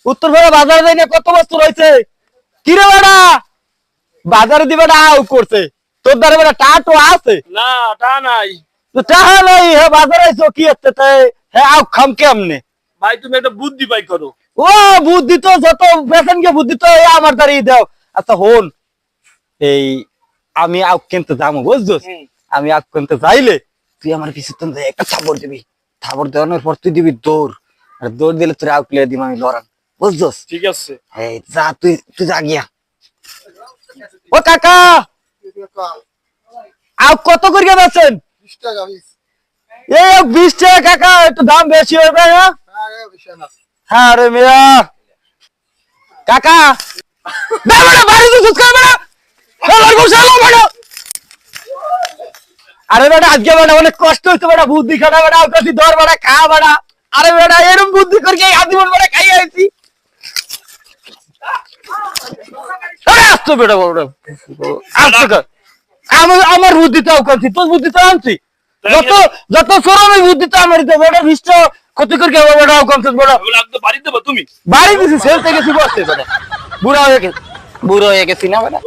উত্তরপাড়া বাজারে যাই না কত বস্তু রয়েছে কিরে বেড়া বাজারে দিবে আউ করছে তোর দ্বারা বেড়া টাটো আছে না টা নাই। তো টাহা নাই হে বাজারে আইছো কি হচ্ছে তাই হে আউ খাম কেমনে ভাই তুমি একটা বুদ্ধি পাই করো। ও বুদ্ধি তো যত পেশেন্টকে বুদ্ধি তো এই আমার দ্বারাই দাও আচ্ছা হন এই আমি আউ কিনতে যাবো বুঝছস আমি আউ কিনতে যাইলে তুই আমার পিছন থেকে একটা থাপড় দিবি থাপড় দেওয়ানোর পর তুই দিবি দৌড় আর দৌড় দিলে তোর আউ প্লেয়ার দিবি আমি লড়ান বুঝছস ঠিক আছে। এই যা তুই তুই যা গিয়া ও কাকা আউ কত করে বেচেন 20 টাকা 20 এই 20 টাকা কাকা একটু দাম বেশি হবে না হ্যাঁ রে মিয়া কাকা বেড়া বাড়ি তো সুস্কার বেড়া খেলার বসে এলো বেড়া আরে বেড়া আজকে বেড়া অনেক কষ্ট হইছে বেড়া বুদ্ধি খাটা বেড়া কাছে দর বেড়া খা বেড়া আরে বেড়া এরকম বুদ্ধি করে আদিমন বেড়া খাই আইছি আরে আসতো বেড়া বেড়া আসতো কর আমার বুদ্ধি তো কাছে তোর বুদ্ধি তো আনছি যত যত সরম বুদ্ধি তো আমার তো বেড়া বিষ্ট ক্ষতি করে বেড়া কাছে বেড়া এগুলো একদম বাড়ি দেবো তুমি। বাড়ি দিছি সেল থেকে বসতে বেড়া বুড়া হয়ে গেছি না বেড়া